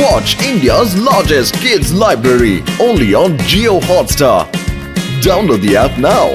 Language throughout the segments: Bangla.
Watch India's largest kids library only on Jio Hotstar. Download the app now.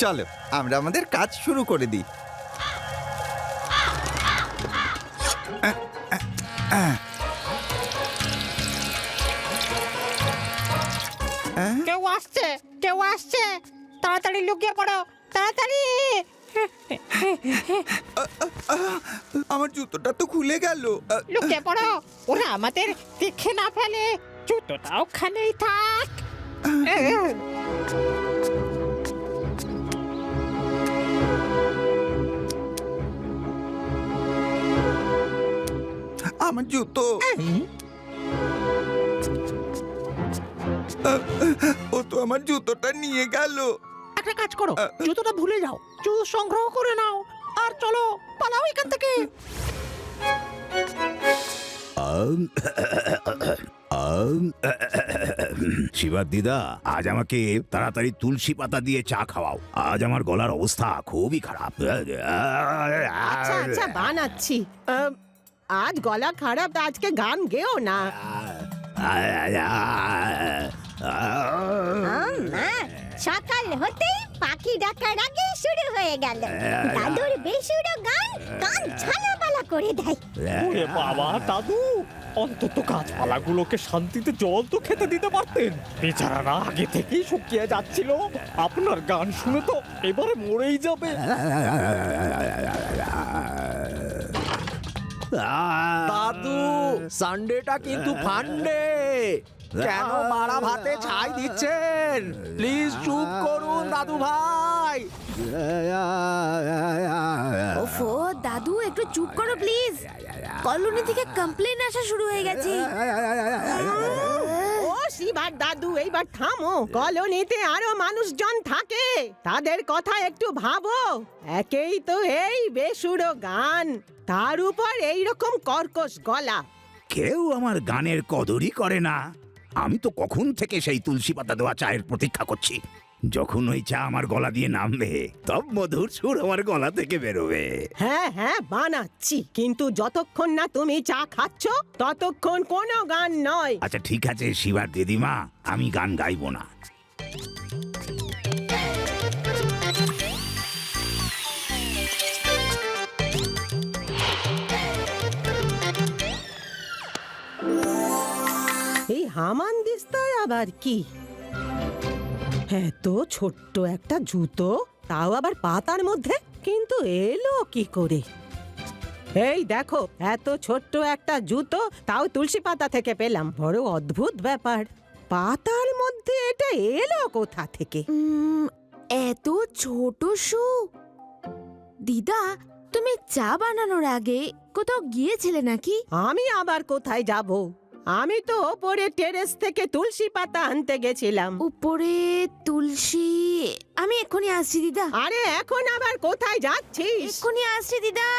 চলো আমরা আমাদের কাজ শুরু করে দিই। কেউ আসছে, কেউ আসছে, তাড়াতাড়ি লুকিয়ে পড়ো, তাড়াতাড়ি। আমার জুতোটা তো খুলে গেল। লুকিয়ে পড়ো, ওরা আমাদের দেখে না ফেলে। জুতোটা ওখানেই থাক। আমার জুতো। ও তো আমার জুতোটা নিয়ে গেল। একটা কাজ করো, জুতোটা ভুলে যাও, জুতো সংগ্রহ করে নাও আর চলো পালাও এখান থেকে। শিবার দিদা, আজ আমাকে তাড়াতাড়ি তুলসী পাতা দিয়ে চা খাওয়াও। আজ আমার গলার অবস্থা খুবই খারাপ। আচ্ছা আচ্ছা বানাচ্ছি। আজ গলা খারাপ, আজকে গান গেও না। সকাল হতেই পাখি ডাকার আগে শুরু হয়ে গেল দাদুর বেসুরো গান, কান ঝালাপালা করে দেয়। ওরে বাবা দাদু, অন্তত গাছপালাগুলোকে শান্তিতে জল তো খেতে দিতে পারতেন। বেচারারা আগে থেকেই শুকিয়ে যাচ্ছিল, আপনার গান শুনে তো এবারে মরেই যাবে। দাদু, সানডেটা কিন্তু ফান্ডে। কেন মারা ভাতে ছাই দিচ্ছেন? প্লিজ চুপ করুন দাদু ভাই। ওফো দাদু, একটু চুপ করো প্লিজ। কলোনি থেকে কমপ্লেন আসা শুরু হয়ে গেছে। ও শিবার দাদু, এইবার থামো। কলোনিতে আরো মানুষজন থাকে, তাদের কথা একটু ভাবো। একেই তো এই বেসুরো গান, তার উপর এইরকম কর্কশ গলা। কেউ আমার গানের কদরই করে না। আমি তো কখন থেকে সেই তুলসী পাতা দেওয়া চায়ের প্রতীক্ষা করছি। যখন ওই চা আমার গলা দিয়ে নামবে, তব মধুর সুর আমার গলা থেকে বেরোবে। হ্যাঁ হ্যাঁ বানাচ্ছি, কিন্তু যতক্ষণ না তুমি চা খাচ্ছ ততক্ষণ কোনো গান নয়। আচ্ছা ঠিক আছে শিবার দিদিমা, আমি গান গাইবো না। এই হামানদিস্তায় আবার কি? এত ছোট্ট একটা জুতো, তাও আবার পাতার মধ্যে, কিন্তু এলো কি করে? এই দেখো, এত ছোট্ট একটা জুতো, তাও তুলসী পাতা থেকে পেলাম। বড় অদ্ভুত ব্যাপার, পাতার মধ্যে এটা এলো কোথা থেকে? এত ছোট শু। দিদা, তুমি চা বানানোর আগে কোথাও গিয়েছিলে নাকি? আমি আবার কোথায় যাব? আমি তো ওপরে টেরেস থেকে তুলসী পাতা আনতে গেছিলাম। উপরে তুলসী? আমি এক্ষুনি আসছি দিদা। আরে এখন আবার কোথায় যাচ্ছিস? এক্ষুনি আসছি দিদা।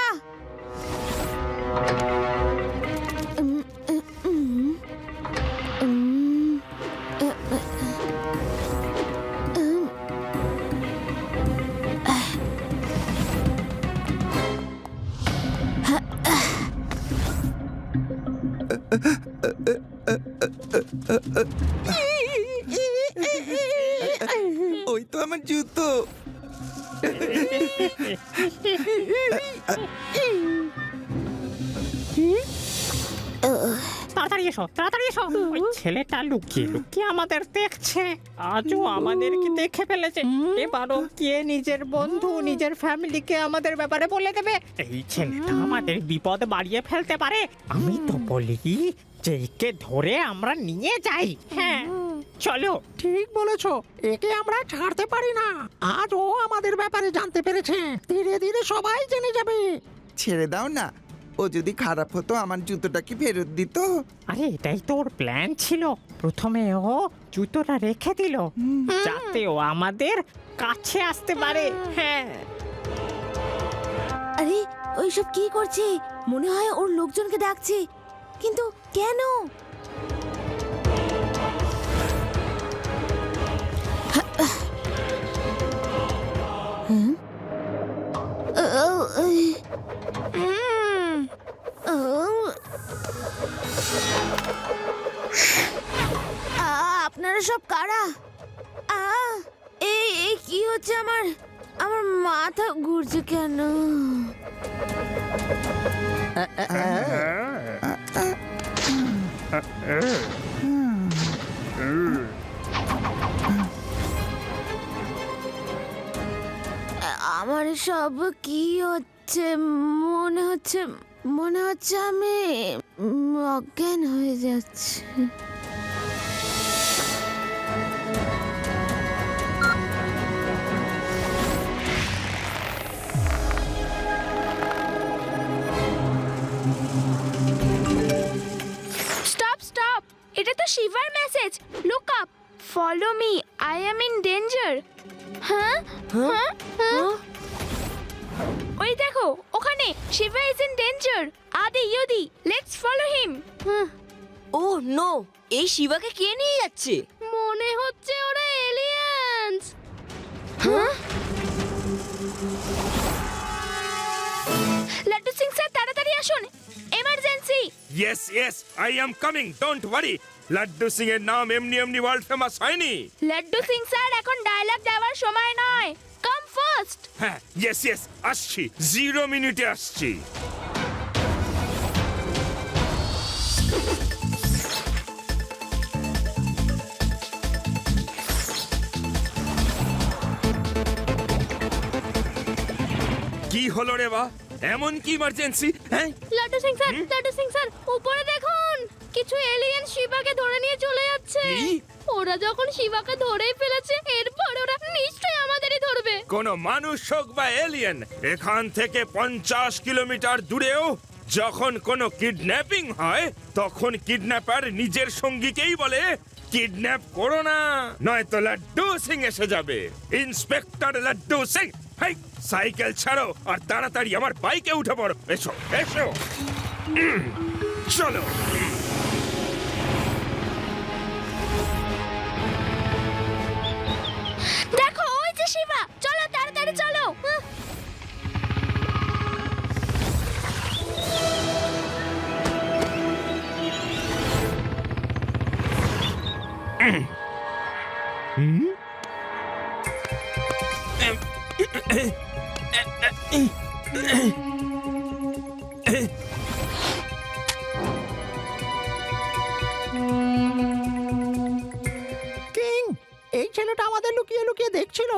ওই তো আমার জুতো। তাড়াতাড়ি এসো, তাড়াতাড়ি এসো। ওই ছেলেটা লুকিয়ে লুকিয়ে আমাদের দেখছে, আজও আমাদেরকে দেখে ফেলেছে। এবারও কে নিজের বন্ধু, নিজের ফ্যামিলিকে আমাদের ব্যাপারে বলে দেবে? এই ছেলেটা আমাদের বিপদ বাড়িয়ে ফেলতে পারে। আমি তো বলি যে একে ধরে আমরা নিয়ে যাই। হ্যাঁ চলো। ঠিক বলেছ, একে আমরা ছাড়তে পারি না। আজ ও আমাদের ব্যাপারে জানতে পেরেছে, ধীরে ধীরে সবাই জেনে যাবে। ছেড়ে দাও না, ও যদি খারাপ হতো আমার জুতোটা কি ফেরত দিত? আরে এটাই তো ওর প্ল্যান ছিল। প্রথমে ও জুতোটা রেখে দিল যাতে ও আমাদের কাছে আসতে পারে। হ্যাঁ, আরে ওইসব কি করছে? মনে হয় ওর লোকজনকে ডাকছে, কিন্তু কেন? আপনারা সব কারা? এই কি হচ্ছে? আমার আমার মাথা ঘুরছে কেন? আমার সব কি হচ্ছে? মনে হচ্ছে আমি অজ্ঞান হয়ে যাচ্ছি। স্টপ! এটা তো শিভার message. Look up, follow me, I am in danger. হ্যাঁ, ওই দেখো ওখানে, Shiva is in danger. Adi ইউদি, let's follow him. Oh no, এই শিবাকে কে নিয়ে যাচ্ছে? মনে হচ্ছে ওরা এলিয়েন্স। লাড্ডু সিং স্যার, তাড়াতাড়ি আসুন, emergency. Yes yes, I am coming, don't worry. Laddu Singh এর নাম এমনি এমনি ওয়ার্ল্ড ফেমাস হয়নি। লাড্ডু সিং স্যার, এখন ডায়লগ দেওয়ার সময় নয়, কাম ফার্স্ট। হ্যাঁ, ইয়েস ইয়েস, আসছি, 0 মিনিটে আসছি। কি হলো রে বা? এমন কি ইমার্জেন্সি? হ্যাঁ, লাড্ডু সিং স্যার, উপরে দেখুন, কিছু এলিয়েন শিবাকে ধরে নিয়ে চলে যাচ্ছে। কি? ওরা যখন শিবাকে ধরেই ফেলেছে, এরপর ওরা নিশ্চয়ই আমাদেরই ধরবে। কোন মানুষ হোক বা এলিয়েন, এখান থেকে 50 কিলোমিটার দূরেও যখন কোনো কিডন্যাপিং হয়, তখন কিডন্যাপার নিজের সঙ্গীকেই বলে কিডন্যাপ করো না, নয়তো লাড্ডু সিং এসে যাবে। ইন্সপেক্টর লাড্ডু সিং, হেই, সাইকেল ছাড়ো আর তাড়াতাড়ি আমার বাইকে উঠে পড়ো। এসো এসো, চলো। দেখো, ওই যে শিবা, চলো তাড়াতাড়ি চলো। কিং, এই ছেলেটা আমাদের লুকিয়ে লুকিয়ে দেখছিল।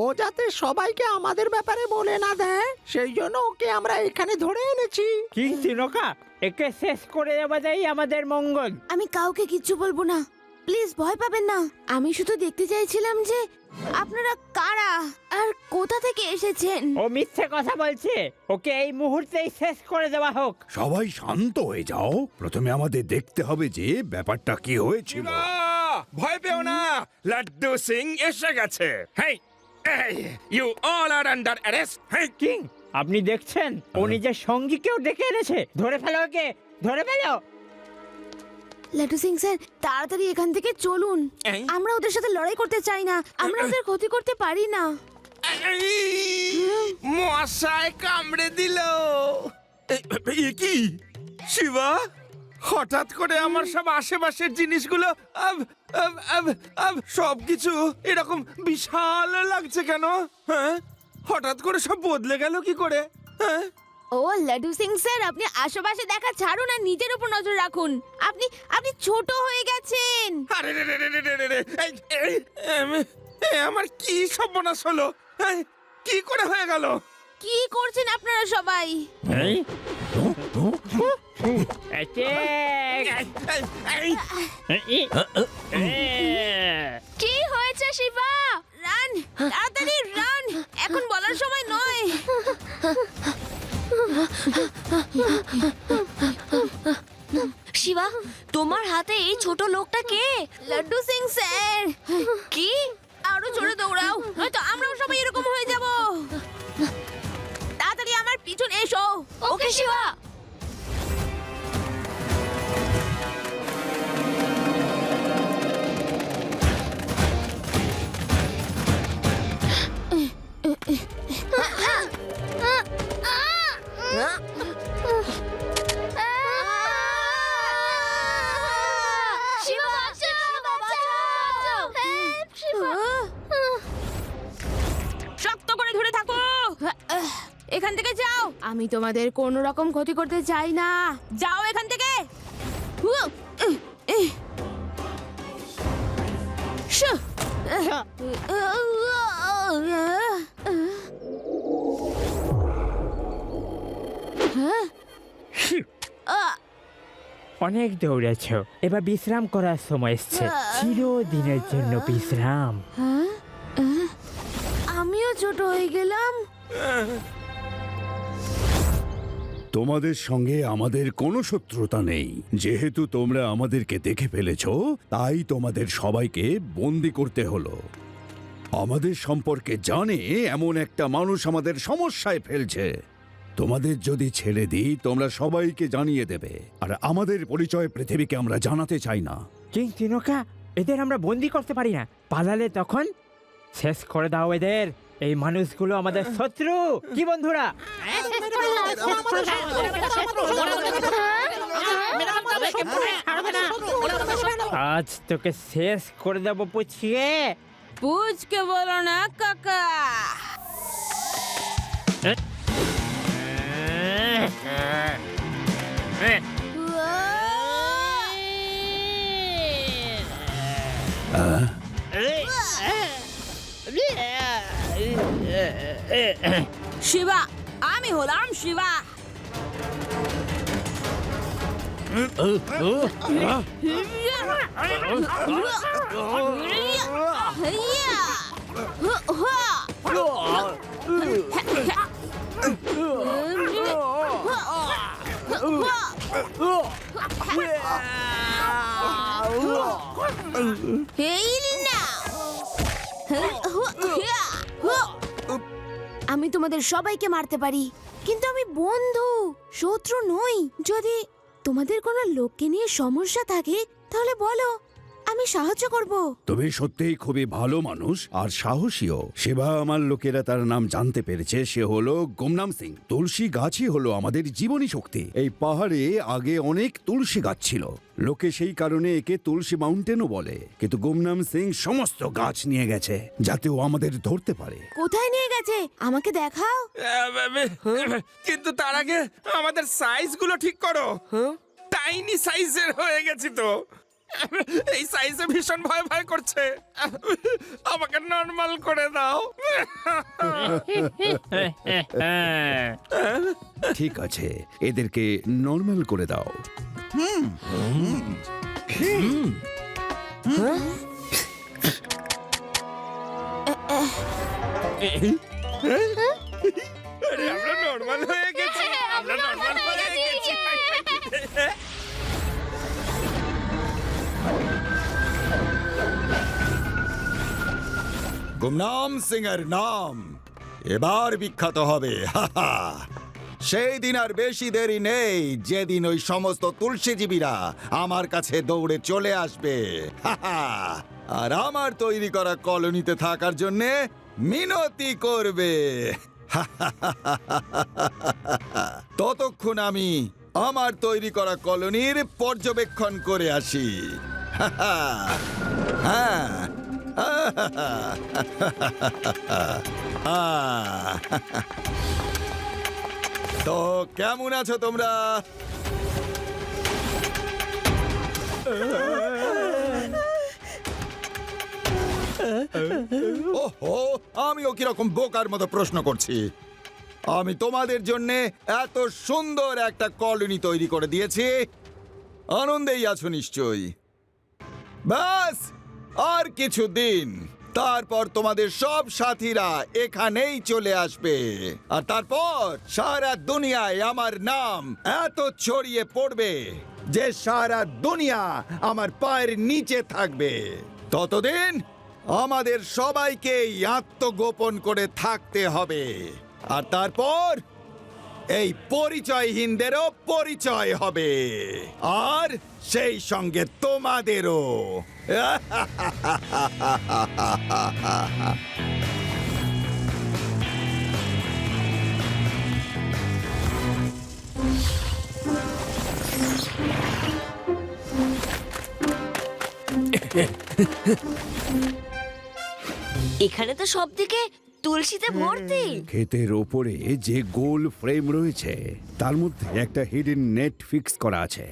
ও যাতে সবাইকে আমাদের ব্যাপারে বলে না দেয়, সেই জন্য ওকে আমরা এখানে ধরে এনেছি। কি তিনকা, একে শেষ করে দেওয়াটাই আমাদের মঙ্গল। আমি কাউকে কিচ্ছু বলবো না, প্লিজ ভয় পাবেন না। আমি শুধু দেখতে চাইছিলাম যে আপনারা কারা আর কোথা থেকে এসেছেন। ও মিথ্যে কথা বলছে, ওকে এই মুহূর্তেই শেষ করে দেওয়া হোক। সবাই শান্ত হয়ে যাও, প্রথমে আমাদের দেখতে হবে যে ব্যাপারটা কি হয়েছিল। ভয় পেও না, লাড্ডু সিং এসে গেছে। Hey, you all are under arrest. Hey, king, আপনি দেখছেন ও নিজের সঙ্গীকেও ডেকে এনেছে। ধরে ফেলো ওকে, ধরে ফেলো। লাড্ডু সিং স্যার, তাড়াতাড়ি এখান থেকে চলুন। আমরা ওদের সাথে লড়াই করতে চাই না, আমরা ওদের ক্ষতি করতে পারি না। মশাই কামড়ে দিল। কি শিবা, হঠাৎ করে আমার সব আশেপাশের জিনিসগুলো সবকিছু এরকম বিশাল লাগছে কেন? হ্যাঁ, হঠাৎ করে সব বদলে গেল কি করে? হ্যাঁ, ও লাড্ডু সিং স্যার, আপনি আশেপাশে দেখা ছাড়ুন আর নিজের উপর নজর রাখুন। আপনি ছোট হয়ে গেছেন। আরে রে রে রে রে রে রে, আমার কি সর্বনাশ হলো? কি করে হয়ে গেল? কি করছেন আপনারা সবাই? কি হয়েছে শিবা? রান, তাড়াতাড়ি রান, এখন বলার সময় নয়। শিবা, তোমার হাতে এই ছোট লোকটা কে? লাড্ডু সিং স্যার। কি? আরো জোরে দৌড়াও, নয়তো আমরাও সবাই এরকম হয়ে যাব। তাড়াতাড়ি আমার পিছনে এসো। ওকে শিবা। শক্ত করে ধরে থাকো। এখান থেকে যাও, আমি তোমাদের কোনো রকম ক্ষতি করতে চাই না। যাও এখান থেকে। অনেক দৌড়েছ, এবার বিশ্রাম করার সময় এসছে। চিরদিনের জন্য বিশ্রাম। আমিও ছোট হয়ে গেলাম। তোমাদের সঙ্গে আমাদের কোনো শত্রুতা নেই। যেহেতু তোমরা আমাদেরকে দেখে ফেলেছো, তাই তোমাদের সবাইকে বন্দি করতে হলো। আমাদের সম্পর্কে জানে এমন একটা মানুষ আমাদের সমস্যায় ফেলছে। তোমাদের যদি ছেড়ে দিই, তোমরা সবাইকে জানিয়ে দেবে, আর আমাদের পরিচয় পৃথিবীকে আমরা জানাতে চাই না। কিং তিনোকা, এদের আমরা বন্দি করতে পারি না। পালালে তখন শেষ করে দাও এদের। এই মানুষগুলো আমাদের শত্রু। কি বন্ধুরা? আজ তোকে শেষ করে দেবো পুছিয়ে। পুচকে বলো না কাকা। শিবা, আমি হলাম শিবা। আমি তোমাদের সবাইকে মারতে পারি, কিন্তু আমি বন্ধু, শত্রু নই। যদি তোমাদের কোনো লোককে নিয়ে সমস্যা থাকে তাহলে বলো, আমি সাহায্য করব। তুমি সত্যিই খুবই ভালো মানুষ আর সাহসীও। সেবা আমার লোকেরা তার নাম জানতে পেরেছে। সে হলো গুমনাম সিং। তুলসী গাছই হলো আমাদের জীবনী শক্তি। এই পাহাড়ে আগে অনেক তুলসী গাছ ছিল। লোকে সেই কারণে একে তুলসী মাউন্টেনও বলে। কিন্তু গুমনাম সিং সমস্ত গাছ নিয়ে গেছে, যাতে ও আমাদের ধরতে পারে। কোথায় নিয়ে গেছে আমাকে দেখাও। কিন্তু তার আগে আমাদের সাইজগুলো ঠিক করো। টাইনি সাইজের হয়ে গেছি তো। এই সাইজে ভীষণ ভয় ভয় করছে। আমাকে নরমাল করে দাও। ঠিক আছে, এদেরকে নরমাল করে দাও। আমরা নরমাল হয়ে গেছি। আমরা নরমাল হয়ে গেছি। গুমনাম সিং এর নাম এবার বিখ্যাত হবে। সেই দিন আর বেশি দেরি নেই, যেদিন ওই সমস্ত তুলসীজীবীরা আমার কাছে দৌড়ে চলে আসবে আর আমার তৈরি করা কলোনিতে থাকার জন্য মিনতি করবে। ততক্ষণ আমি আমার তৈরি করা কলোনির পর্যবেক্ষণ করে আসি। হ্যাঁ, তো কেমন আছো তোমরা? ওহো, আমিও কিরকম বোকার মতো প্রশ্ন করছি। আমি তোমাদের জন্য এত সুন্দর একটা কলোনি তৈরি করে দিয়েছি, আনন্দেই আছো নিশ্চয়ই। ব্যাস, আর কিছু দিন তারপর তোমাদের সব সাথীরা এখানেই চলে আসবে আর তারপর সারা দুনিয়ায় আমার নাম এত ছড়িয়ে পড়বে যে সারা দুনিয়া আমার পায়ের নিচে থাকবে। ততদিন আমাদের সবাইকে আত্মগোপন করে থাকতে হবে আর তারপর এই পরিচয়হীনদেরও পরিচয় হবে আর সেই সঙ্গে তোমাদেরও। এখানে তো সব দিকে তুলসীতে ভর্তি। ক্ষেতের ওপরে যে গোল ফ্রেম রয়েছে তার মধ্যে একটা হিডেন নেট ফিক্স করা আছে।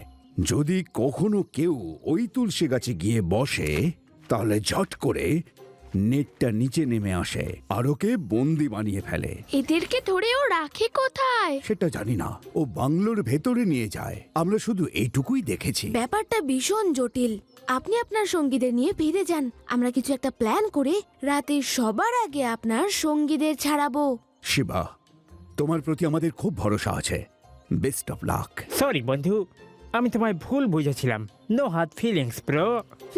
যদি কখনো কেউ ওই তুলসী গাছে গিয়ে বসে তাহলে ঝট করে নেটটা নিচে নেমে আসে আর ওকে বন্দি বানিয়ে ফেলে। এদেরকে ধরে ও রাখে কোথায়? সেটা জানি না, ও বাংলোর ভেতরে নিয়ে যায়। আমরা শুধু এইটুকুই দেখেছি। ব্যাপারটা ভীষণ জটিল। আপনি আপনার সঙ্গীদের নিয়ে ফিরে যান, আমরা কিছু একটা প্ল্যান করে রাতে সবার আগে আপনার সঙ্গীদের ছাড়াবো। শিবা, তোমার প্রতি আমাদের খুব ভরসা আছে। Best of luck. সরি বন্ধু, আমি তোমায় ভুল বুঝেছিলাম। No hard feelings bro.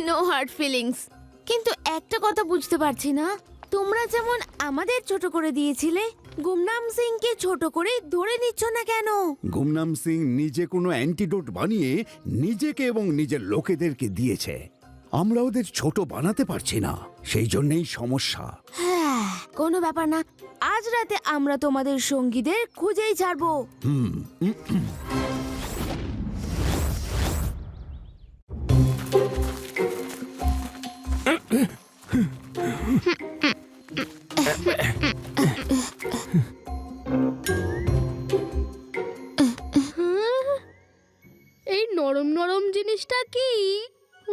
No hard feelings. কিন্তু একটা কথা বুঝতে পারছি না, তোমরা যেমন আমাদের ছোট করে দিয়েছিলে, গুমনাম সিংকে ছোট করে ধরে নিচ্ছ না কেন? গুমনাম সিং নিজে কোনো অ্যান্টিডোট বানিয়ে নিজেকে এবং নিজের লোকেদেরকে দিয়েছে। আমরা ওদের ছোট বানাতে পারছি না, সেই জন্যই সমস্যা। হ্যাঁ, কোনো ব্যাপার না, আজ রাতে আমরা তোমাদের সঙ্গীদের খুঁজেই ছাড়বো। এই নরম নরম জিনিসটা কি?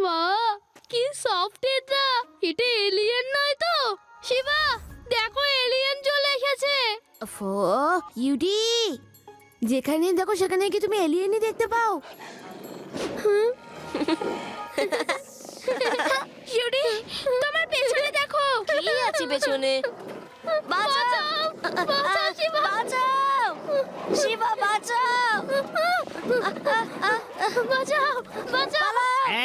বাহ, কি সফট এটা! এটা এলিয়েন নয় তো? শিবা, দেখো এলিয়েন চলে এসেছে। ফো ইউডি, যেখানে দেখো সেখানে কি তুমি এলিয়েনই দেখতে পাও? ইউডি, তোমার পেছনে দেখো। কি আছে পেছনে? বাঁচাও! বাঁচাও, শিবা! বাঁচাও! শিবা বাঁচাও! বাঁচাও, বাঁচাও!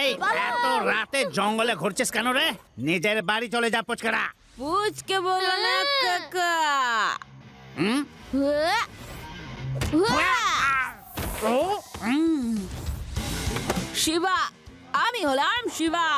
এই এত রাতে জঙ্গলে ঘুরছিস কেন রে? নিজের বাড়ি চলে যা পুচকারা। বুঝকে বলো না কাকা। শিবা, আমি হলাম শিবা।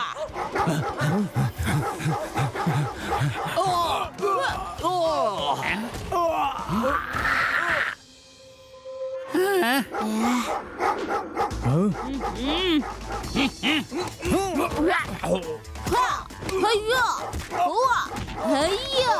হইয়া হুয়া হইয়া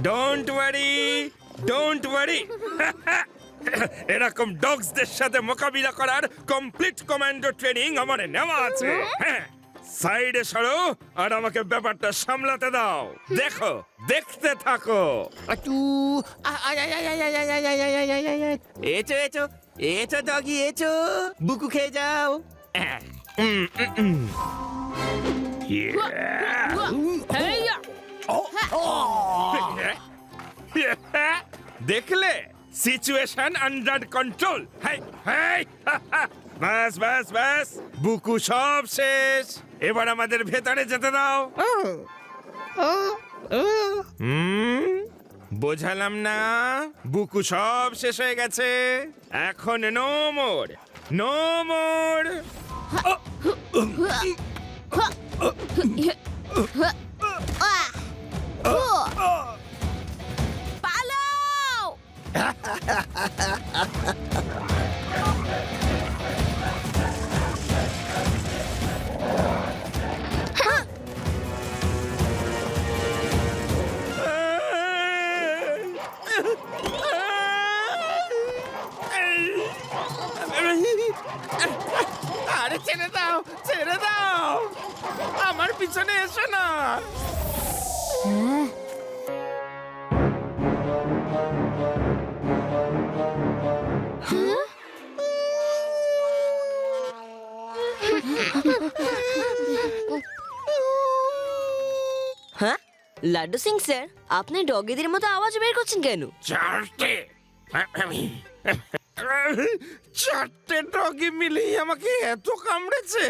ডোন্ট ওয়ারি, ডোন্ট ওয়ারি। এরকম ডগসদের সাথে মোকাবিলা করার কমপ্লিট কমান্ডো ট্রেনিং আমার নেওয়া আছে। হ্যাঁ, সাইডে সরো আর আমাকে ব্যাপারটা সামলাতে দাও। দেখো, দেখতে থাকো। এচো এচো এচো ডগি এচো, বুকু খেয়ে যাও। দেখলে, সিচুয়েশন আন্ডার কন্ট্রোল। বাস বাস বাস, বুকু সব শেষ। এবার আমাদের ভেতরে যেতে দাও। বোঝালাম না? বুকু সব শেষ হয়ে গেছে। এখন নো মোর, নো মোর। পালাও! আরে ছেড়ে দাও, ছেড়ে দাও, আমার পিছনে এসো না। হ্যাঁ, লাড্ডু সিং স্যার, আপনি ডগিদের মতো আওয়াজ বের করছেন কেন? চারটে চারটে ডগি মিলেই আমাকে এত কামড়েছে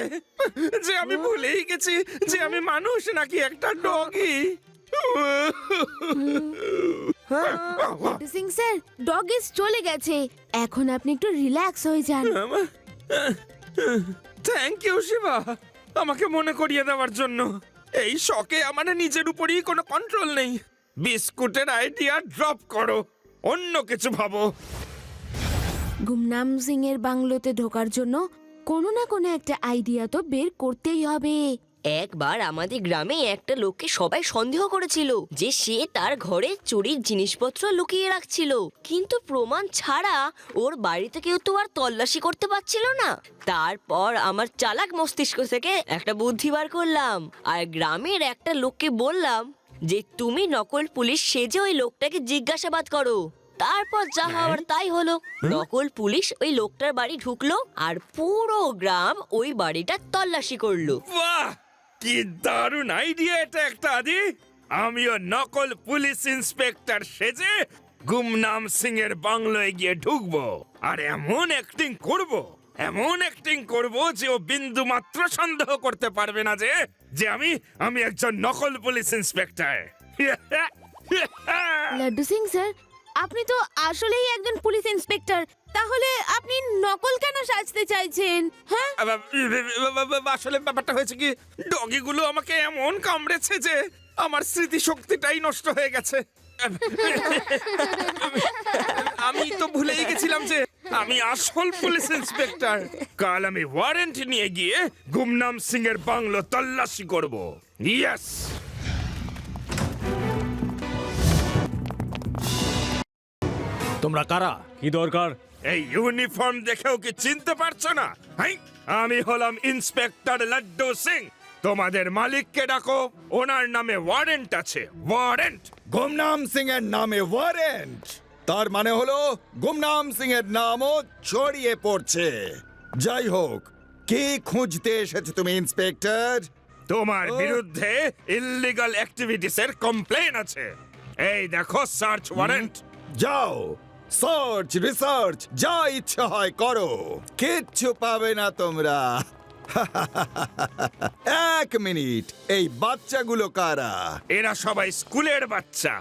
যে আমি ভুলেই গেছি যে আমি মানুষ নাকি একটা ডগি। লাড্ডু সিং স্যার, ডগিস চলে গেছে, এখন আপনি একটু রিল্যাক্স হয়ে যান। থ্যাংক ইউ শিবা, আমাকে মনে করিয়ে দেওয়ার জন্য। এই শখে আমার নিজের উপরই কোনো কন্ট্রোল নেই। বিস্কুটের আইডিয়া ড্রপ করো, অন্য কিছু ভাবো। গুমনাম সিং এর বাংলোতে ঢোকার জন্য কোনো না কোনো একটা আইডিয়া তো বের করতেই হবে। একবার আমাদের গ্রামে একটা লোককে সবাই সন্দেহ করেছিল যে সে তার ঘরে চুরির জিনিসপত্র লুকিয়ে রাখছিল, কিন্তু প্রমাণ ছাড়া ওর বাড়িতে কেউ তো আর তল্লাশি করতে পারছিল না। তারপর আমার চালাক মস্তিষ্ক থেকে একটা বুদ্ধি বার করলাম আর গ্রামের একটা লোককে বললাম যে তুমি নকল পুলিশ সেজে ওই লোকটাকে জিজ্ঞাসাবাদ করো। তারপর যা হওয়ার তাই হলো। নকল পুলিশ ওই লোকটার বাড়ি ঢুকলো আর পুরো গ্রাম ওই বাড়িটা তল্লাশি করলো। বাহ, কি দারুণ আইডিয়া এটা একটা আদি। আমিও নকল পুলিশ ইন্সপেক্টর সেজে গুমনাম সিং এর বাংলোয় গিয়ে ঢুকবো আর এমন অ্যাক্টিং করব যে ও বিন্দু মাত্র সন্দেহ করতে পারবে না যে যে আমি একজন নকল police inspector. Laddu Singh sir, আপনি তো আসলেই একজন পুলিশ ইন্সপেক্টর, তাহলে আপনি নকল কেন সাজতে চাইছেন? হ্যাঁ, আসলে ব্যাপারটা হয়েছে কি, ডগিগুলো আমাকে এমন কামড়েছে যে আমার স্মৃতিশক্তিটাই নষ্ট হয়ে গেছে। আমি তো ভুলেই গেছিলাম যে আমি আসল পুলিশ ইন্সপেক্টর। কাল আমি ওয়ারেন্ট নিয়ে গিয়ে গুমনাম সিং এর বাংলো তল্লাশি করব। ইয়েস। তোমরা কারা? কি দরকার? এই ইউনিফর্ম দেখেও কি চিনতে পারছো না? হাই, আমি হলাম ইন্সপেক্টর লাড্ডু সিং। তোমাদের মালিককে ডাকো, ওনার নামে ওয়ারেন্ট আছে। ওয়ারেন্ট। গুমনাম সিং এর নামে ওয়ারেন্ট, তার মানে হলো গুমনাম সিং এর নামও ছড়িয়ে পড়ছে। যাই হোক, কি খুঁজতে এসেছো তুমি ইন্সপেক্টর? তোমার বিরুদ্ধে ইল্লিগাল অ্যাক্টিভিটিস এর কমপ্লেন আছে। এই দেখো সার্চ ওয়ারেন্ট। যাও, সার্চ রিসার্চ যা ইচ্ছা হয় করো, কিচ্ছু পাবে না তোমরা। এক মিনিট, এই বাচ্চাগুলো কারা? এরা সবাই স্কুলের বাচ্চা।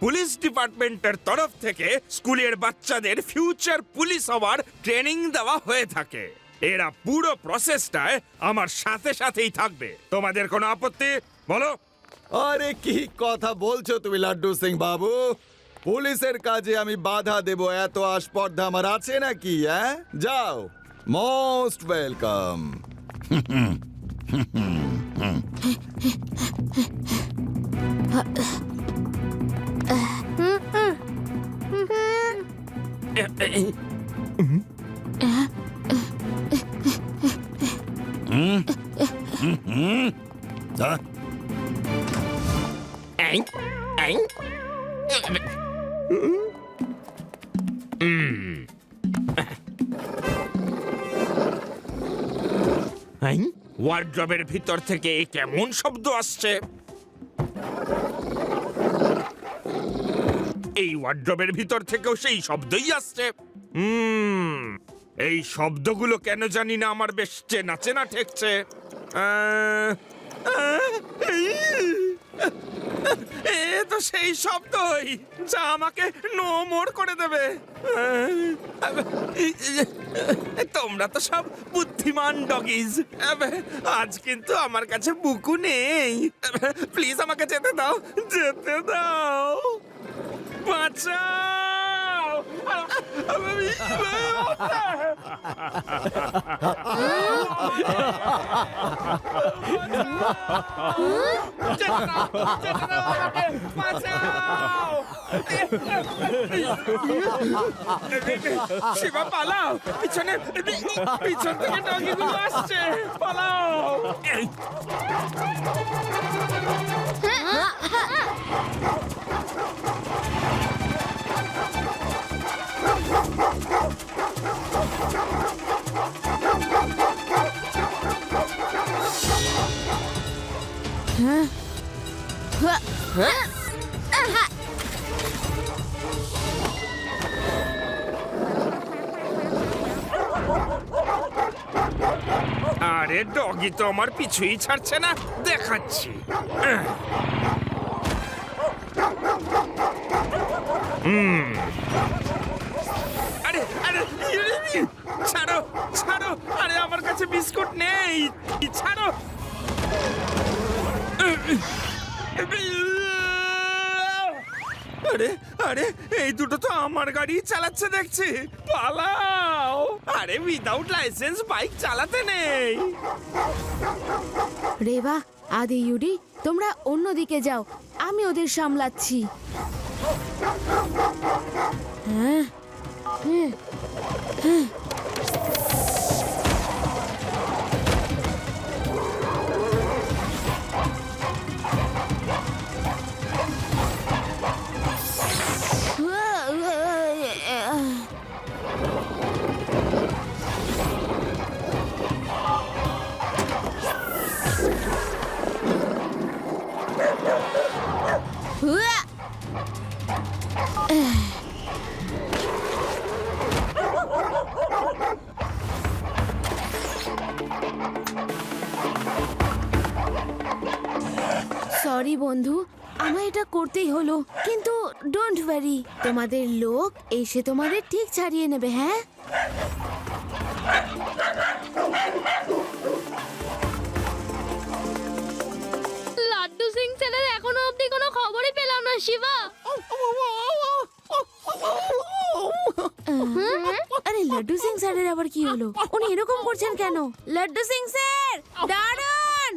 পুলিশ ডিপার্টমেন্টের তরফ থেকে স্কুলের বাচ্চাদের ফিউচার পুলিশ হওয়ার ট্রেনিং দেওয়া হয়ে থাকে। এরা পুরো প্রসেসটায় আমার সাথেই থাকবে। তোমাদের কোনো আপত্তি বলো? আরে কি কথা বলছো তুমি লাড্ডু সিং বাবু? পুলিশের কাজে আমি বাধা দেব এত আস্পর্ধা আমার আছে নাকি? হ্যাঁ, যাও, মোস্ট ওয়েলকাম। ওয়ার্ড্রবের ভিতর থেকে এই কেমন শব্দ আসছে? এই ওয়ার্ড্রবের ভিতর থেকেও সেই শব্দই আসছে। এই শব্দগুলো কেন জানি না আমার বেশ চেনা চেনা ঠেকছে। এ তো সেই শব্দই যা আমাকে নো মোর করে দেবে। তোমরা তো সব বুদ্ধিমান ডগিজ। আজ কিন্তু আমার কাছে বুকু নেই। প্লিজ আমাকে যেতে দাও, যেতে দাও, বাঁচাও। শিবা পালাও, পিছন থেকে ডগিগুলো আসছে, পালাও। আরে ডগি তো আমার পিছুই ছাড়ছে না, দেখাচ্ছি। আরে আরে ছাড়ো ছাড়ো, আরে আমার কাছে বিস্কুট নেই, ছাড়ো। আরে আরে এই দুটো তো আমার গাড়ি চালাচ্ছে দেখছি, পালাও। আরে উইদাউট লাইসেন্স বাইক চালাতে নেই। রেবা, আদি, ইউডি, তোমরা অন্যদিকে যাও, আমি ওদের সামলাচ্ছি। হ্যাঁ হ্যাঁ হ্যাঁ। সরি বন্ধু, আমায় এটা করতেই হলো, কিন্তু ডোন্ট ওয়ারি, তোমাদের লোক এসে তোমাদের ঠিক ছাড়িয়ে নেবে। হ্যাঁ, লাড্ডু সিং স্যারের এখনো অবধি কোনো খবরই পেলাম না শিবা। আরে লাড্ডু সিং স্যারের আবার কি হলো? উনি এরকম করছেন কেন? লাড্ডু সিং স্যার দাঁড়ান।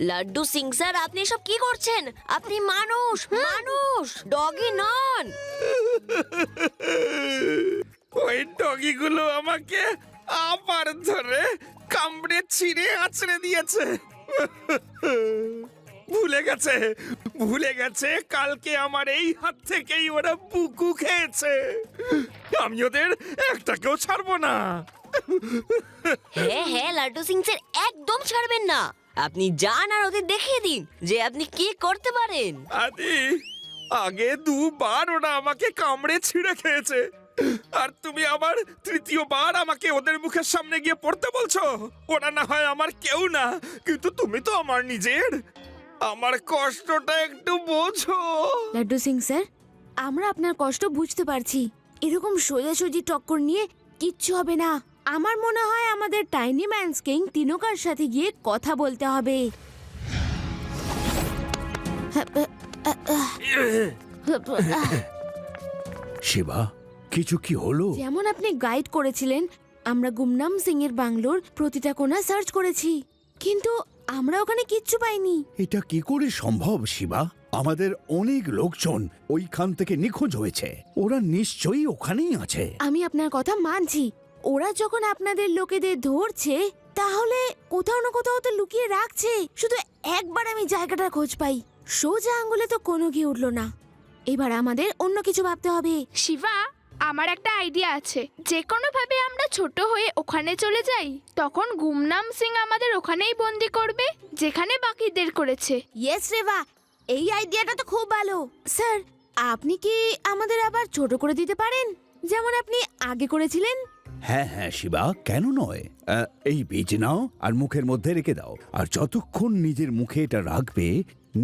লাড্ডু সিং স্যার, আপনি সব কি করছেন? আপনি মানুষ, মানুষ, ডগি নন। ওই ডগিগুলো আমাকে আবার ধরে কামড়ে ছিঁড়ে আছড়ে দিয়েছে। ভুলে গেছে কালকে আমার এই হাত থেকেই ওরা বুকু খেয়েছে। আমি ওদের একটাকেও ছাড়বো না। হ্যাঁ হ্যাঁ, লাড্ডু সিং স্যার একদম ছাড়বেন না। আপনি যান আর ওদের দেখিয়ে দিন যে আপনি কি করতে পারেন। আদি, আগে দুবার ওরা আমাকে কামড়ে ছিঁড়ে খেয়েছে, আর তুমি আবার তৃতীয়বার আমাকে ওদের মুখের সামনে গিয়ে পড়তে বলছো। ওরা না হয় আমার কেউ না, কিন্তু তুমি তো আমার নিজের। আমার কষ্টটা একটু বোঝো। লাড্ডু সিং স্যার, আমরা আপনার কষ্ট বুঝতে পারছি। এরকম সোজাসুজি টক্কর নিয়ে কিচ্ছু হবে না। আমার মনে হয় আমাদের টাইনি ম্যানস কিং তিনোকার সাথে গিয়ে কথা বলতে হবে। শিবা, কিছু কি হলো? যেমন আপনি গাইড করেছিলেন, আমরা গুমনাম সিং এর বাংলোর প্রতিটা কোণা সার্চ করেছি, কিন্তু আমরা ওখানে কিচ্ছু পাইনি। এটা কি করে সম্ভব শিবা? আমাদের অনেক লোকজন ওইখান থেকে নিখোঁজ হয়েছে। ওরা নিশ্চয়ই ওখানেই আছে। আমি আপনার কথা মানছি, ওরা যখন আপনাদের লোকেদের ধরছে তাহলে কোথাও না কোথাও তো লুকিয়ে রাখছে। শুধু একবার আমি জায়গাটার খোঁজ পাই, সোজা আঙ্গুলে তো কোনো গিয়ে উঠলো না। এবার আমাদের অন্য কিছু ভাবতে হবে। শিবা, আমার একটা আইডিয়া আছে। যে কোনো ভাবে আমরা ছোট হয়ে ওখানে চলে যাই, তখন গুমনাম সিং আমাদের ওখানেই বন্দি করবে যেখানে বাকিদের করেছে। ইয়েস রেবা, এই আইডিয়াটা তো খুব ভালো। স্যার, আপনি কি আমাদের আবার ছোট করে দিতে পারেন, যেমন আপনি আগে করেছিলেন? হ্যাঁ হ্যাঁ শিবা, কেন নয়। এই বীজ নাও আর মুখের মধ্যে রেখে দাও, আর যতক্ষণ নিজের মুখে এটা রাখবে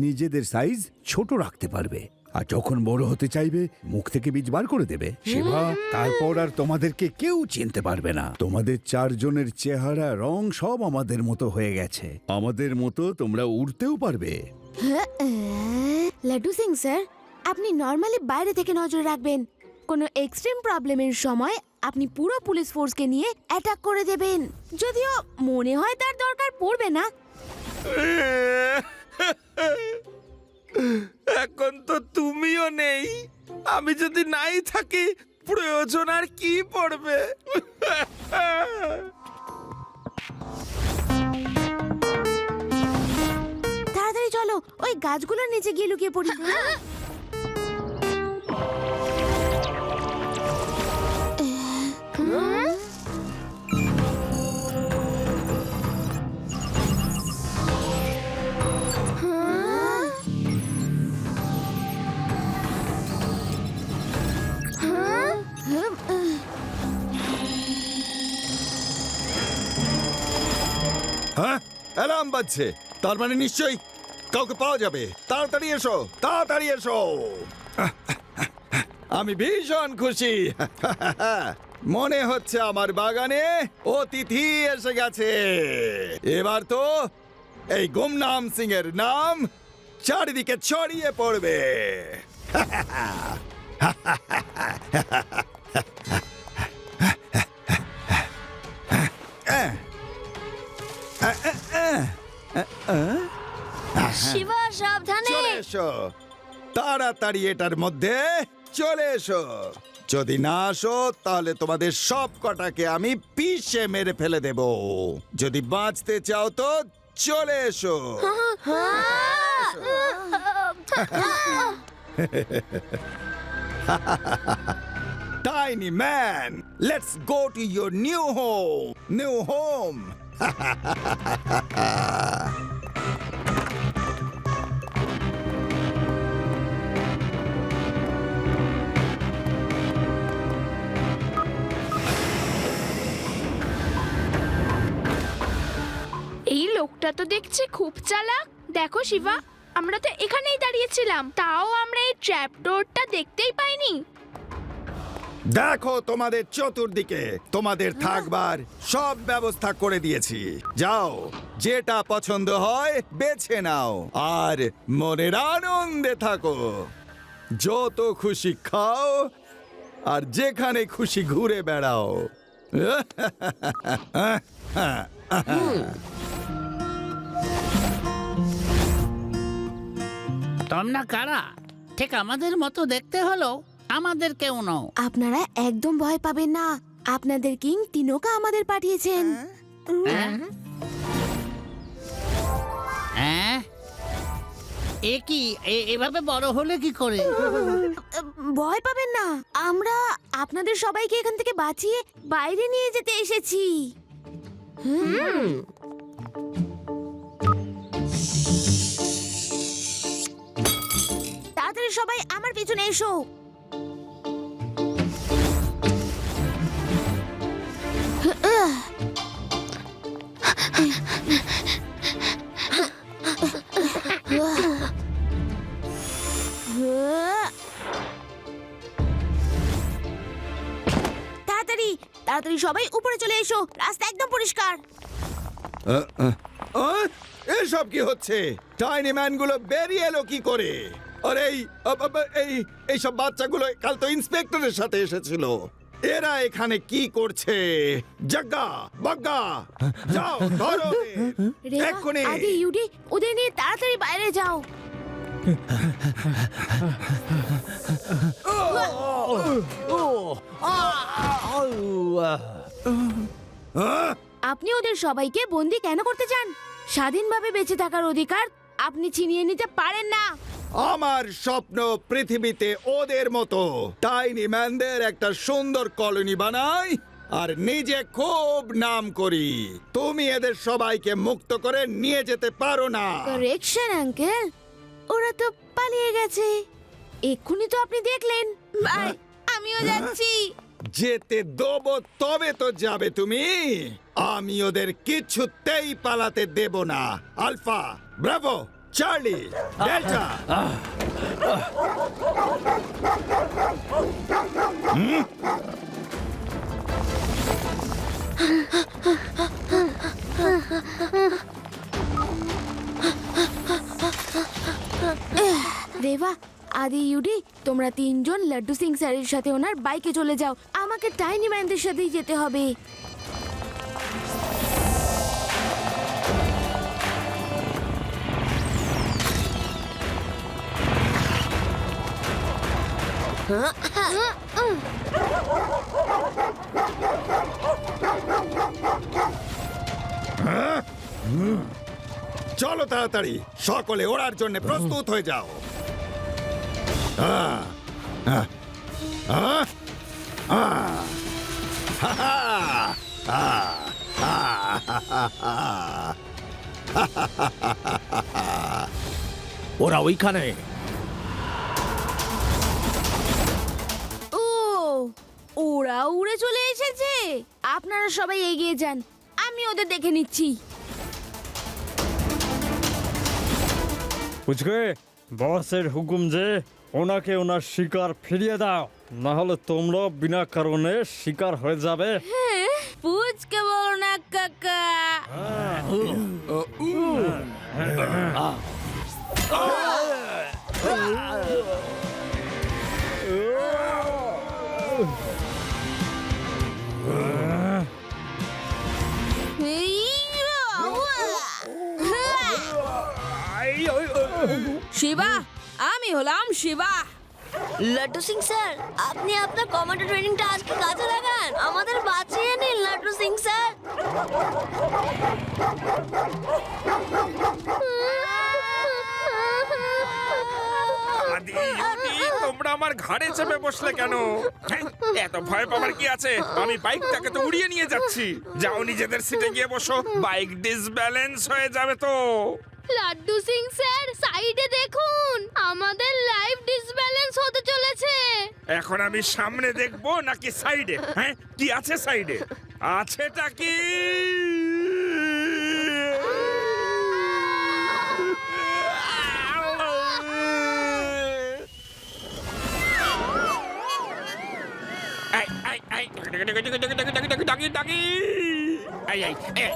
নিজেদের সাইজ ছোট রাখতে পারবে, আর যখন বড় হতে চাইবে মুখ থেকে বীজ বার করে দেবে। শিবা, তারপর আর তোমাদেরকে কেউ চিনতে পারবে না। তোমাদের চারজনের চেহারা রং সব আমাদের মতো হয়ে গেছে। আমাদের মতো তোমরা উড়তেও পারবে। লাড্ডু সিং স্যার, আপনি নর্মালি বাইরে থেকে নজর রাখবেন। কোনো এক্সট্রিম প্রবলেমের সময় আপনি পুরো পুলিশ ফোর্সকে নিয়ে অ্যাটাক করে দেবেন। যদিও মনে হয় তার দরকার পড়বে না। এখন তো তুমিও নেই, আমি যদি নাই থাকি প্রয়োজন আর কি পড়বে। তাড়াতাড়ি চলো, ওই গাছগুলোর নিচে গিয়ে লুকিয়ে পড়ি। হ্যাঁ, অ্যালার্ম বাজছে, তার মানে নিশ্চয়ই কাউকে পাওয়া যাবে। তাড়াতাড়ি এসো, তাড়াতাড়ি এসো। আমি ভীষণ খুশি। মনে হচ্ছে আমার বাগানে অতিথি এসে গেছে। এবার তো এই গুমনাম সিং এর নাম চারিদিকে ছড়িয়ে পড়বে। শিবা সাবধানে। চলে এসো, তাড়াতাড়ি এটার মধ্যে চলে এসো। যদি না আসো তাহলে তোমাদের সব কটাকে আমি পিষে মেরে ফেলে দেব। যদি বাঁচতে চাও তো চলে এসো। Tiny man, let's go to your new home. New home. এই লোকটা তো দেখছি খুব চালাক। দেখো শিবা, আমরা তো এখানেই দাঁড়িয়েছিলাম, তাও আমরা এই ট্র্যাপ ডোরটা দেখতেই পাইনি। দেখো তোমাদের চতুর্দিকে তোমাদের থাকবার সব ব্যবস্থা করে দিয়েছি। যাও, যেটা পছন্দ হয় বেছে নাও আর মনের আনন্দে থাকো। যত খুশি খাও আর যেখানে খুশি ঘুরে বেড়াও। তোমরা কারা? ঠিক আমাদের মতো দেখতে হলো, আমাদের কেউ নও। আপনারা একদম ভয় পাবেন না, আপনাদের কিং তিনোকা আমাদের পাঠিয়েছেন। হ্যাঁ, এ কি এভাবে বড় হলে কি করে? ভয় পাবেন না, আমরা আপনাদের সবাইকে এখান থেকে বাঁচিয়ে বাইরে নিয়ে যেতে এসেছি। তাড়াতাড়ি সবাই আমার পিছনে এসো। তাড়াতাড়ি তাড়াতাড়ি সবাই উপরে চলে এসো, রাস্তা একদম পরিষ্কার। এসব কি হচ্ছে? টাইনি ম্যান গুলো বেরিয়ে এলো কি করে? আর এইসব বাচ্চাগুলো কাল তো ইন্সপেক্টরের সাথে এসেছিল। এরা এখানে কি করছে? জাগ্গা বাগ্গা, যাও ধরো ওদের। এক্ষুনি। আদি ইউডি, ওদের নিয়ে তাড়াতাড়ি বাইরে যাও। আপনি ওদের সবাইকে বন্দি কেন করতে চান? স্বাধীনভাবে বেঁচে থাকার অধিকার আপনি ছিনিয়ে নিতে পারেন না। আমার স্বপ্ন পৃথিবীতে ওদের মতো টাইনি ম্যানদের একটা সুন্দর কলোনি বানাই আর নিজে খুব নাম করি। তুমি এদের সবাইকে মুক্ত করে নিয়ে যেতে পারো না। কারেকশন আঙ্কেল, ওরা তো পালিয়ে গেছে। এক্ষুনি তো আপনি দেখলেন। বাই, আমিও যাচ্ছি। যেতে দেবো তবে তো যাবে তুমি। আমি ওদের কিছুতেই পালাতে দেব না। Alpha, bravo, charlie, delta. Reva, Adi ইউডি, তোমরা তিনজন লাড্ডু সিং স্যারের সাথে ওনার বাইকে চলে যাও। আমাকে টাইনি ম্যানদের সাথেই যেতে হবে। চলো তাড়াতাড়ি, সকলে ওড়ার জন্য প্রস্তুত হয়ে যাও। ওরা ওইখানে। ও, ওরা উড়ে চলে এসেছে। আপনারা সবাই এগিয়ে যান, আমি ওদের দেখে নিচ্ছি। বুঝবে বসের হুকুম যে ওনাকে ওনার শিকার ফিরিয়ে দাও, না হলে তোমরা বিনা কারণে শিকার হয়ে যাবে। পুচকে বলো না কাকা। শিবা, আমি হলাম শিবা। লাড্ডু সিং স্যার, আপনি আপনার কমান্ডো ট্রেনিংটা আজকে কাজে লাগান, আমাদের বাঁচিয়ে নিন লাড্ডু সিং স্যার। আদি, আদি, তোমরা আমার ঘাড়ে চেপে বসলে কেন? হ্যাঁ, এত ভয় পাওয়ার কি আছে? আমি বাইকটাকে তো উড়িয়ে নিয়ে যাচ্ছি। যাও নিজেদের সিটে গিয়ে বসো, বাইক ডিসব্যালেন্স হয়ে যাবে তো। লাড্ডু সিং স্যার, সাইডে দেখুন, আমাদের লাইফ ডিসব্যালেন্স হতে চলেছে। এখন আমি সামনে দেখবো নাকি সাইডে? হ্যাঁ, কি আছে সাইডে? আছেটা কি? আই, আই, আই, ডাকি, ডাকি। I, I, I.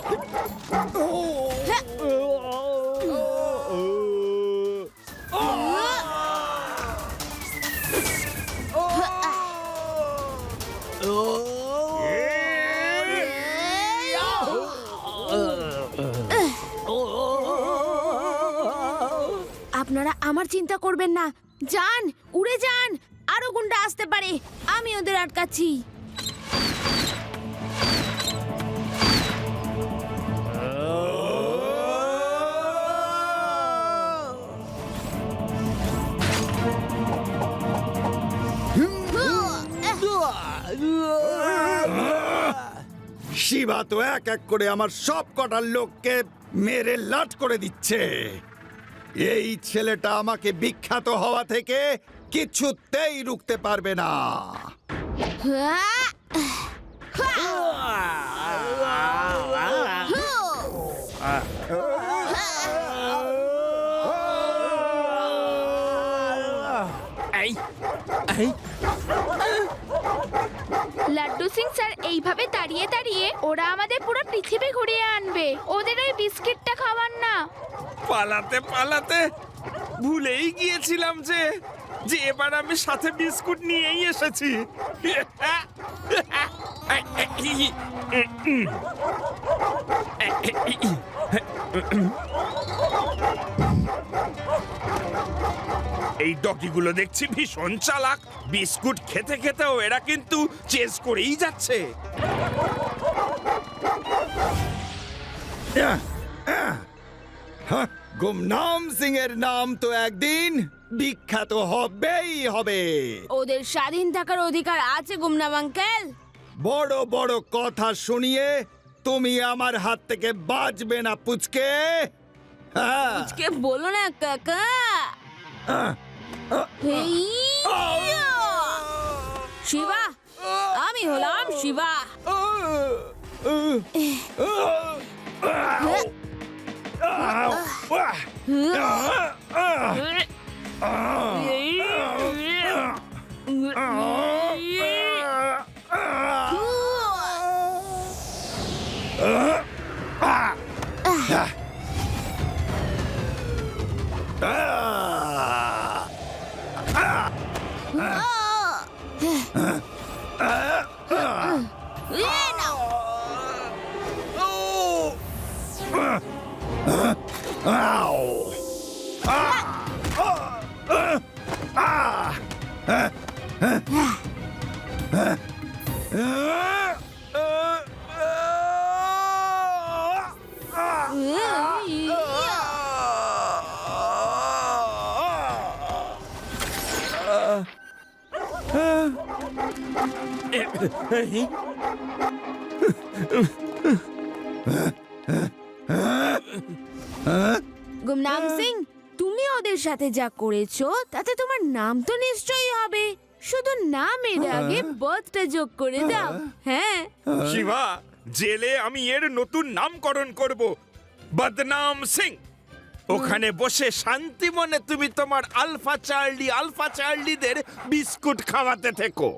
আপনারা আমার চিন্তা করবেন না, যান, উড়ে যান। আরো গুন্ডা আসতে পারে, আমি ওদের আটকাচ্ছি। শিবা তো এক এক করে আমার সব কটার লোককে মেরে লাট করে দিচ্ছে। এই ছেলেটা আমাকে বিখ্যাত হওয়া থেকে কিছুতেই রুখতে পারবে না। এই, এই, লাড্ডু সিং স্যার, এইভাবে দাঁড়িয়ে দাঁড়িয়ে ওরা আমাদের পুরো পৃথিবী ঘুরিয়ে আনবে। ওদের ওই বিস্কিটটা খাওয়ান না। পালাতে পালাতে ভুলেই গিয়েছিলাম যে যে এবার আমি সাথে বিস্কুট নিয়েই এসেছি। এই ডগিগুলো দেখছি ভীষণ চালাক। বিস্কুট খেতে খেতেও এরা কিন্তু চেস করেই যাচ্ছে। গুমনাম সিং এর নাম তো একদিন বিখ্যাত হবেই হবে। ওদের স্বাধীন থাকার অধিকার আছে গুমনাম আঙ্কেল। বড় বড় কথা শুনিয়ে তুমি আমার হাত থেকে বাঁচবে না পুচকে। হ্যাঁ। আজকে বলো না কাকা। হেইয়া! শিবা, আমি হলাম শিবা। গুমনাম সিং, তুমি ওদের সাথে যা করেছো তাতে তোমার নাম তো নিশ্চয়ই হবে। শুধু নামের আগে বার্থডে যোগ করে দাও। হ্যাঁ, শিবা, জেলে আমি এর নতুন নামকরণ করব, বদনাম সিং। ওখানে বসে শান্তি মনে তুমি তোমার আলফা চার্লিদের বিস্কুট খাওয়াতে থেকো।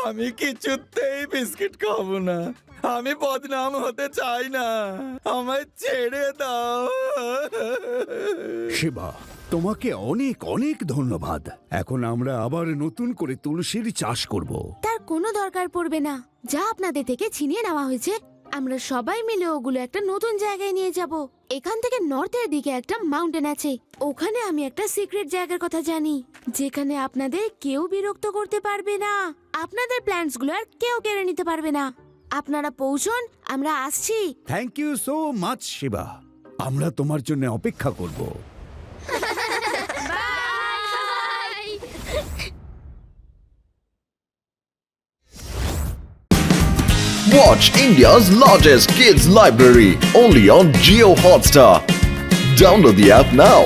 আমি কিছুতেই বিস্কিট খাবো না, আমি বদনাম হতে চাই না, আমায় ছেড়ে দাও। শিবা, তোমাকে অনেক অনেক ধন্যবাদ। এখন আমরা আবার নতুন করে তুলসীর চাষ করব। তার কোনো দরকার পড়বে না। যা আপনাদের থেকে ছিনিয়ে নেওয়া হয়েছে, আমরা সবাই মিলে ওগুলো একটা নতুন জায়গায় নিয়ে যাব। এখান থেকে নর্থের দিকে একটা মাউন্টেন আছে, ওখানে আমি একটা সিক্রেট জায়গার কথা জানি, যেখানে আপনাদের কেউ বিরক্ত করতে পারবে না, আপনাদের প্ল্যান্টস গুলো আর কেউ কেড়ে নিতে পারবে না। আপনারা পৌঁছন, আমরা আসছি। Thank you so much Shiva, আমরা তোমার জন্য অপেক্ষা করব। Watch India's largest kids library only on Geo Hotstar. Download the app now.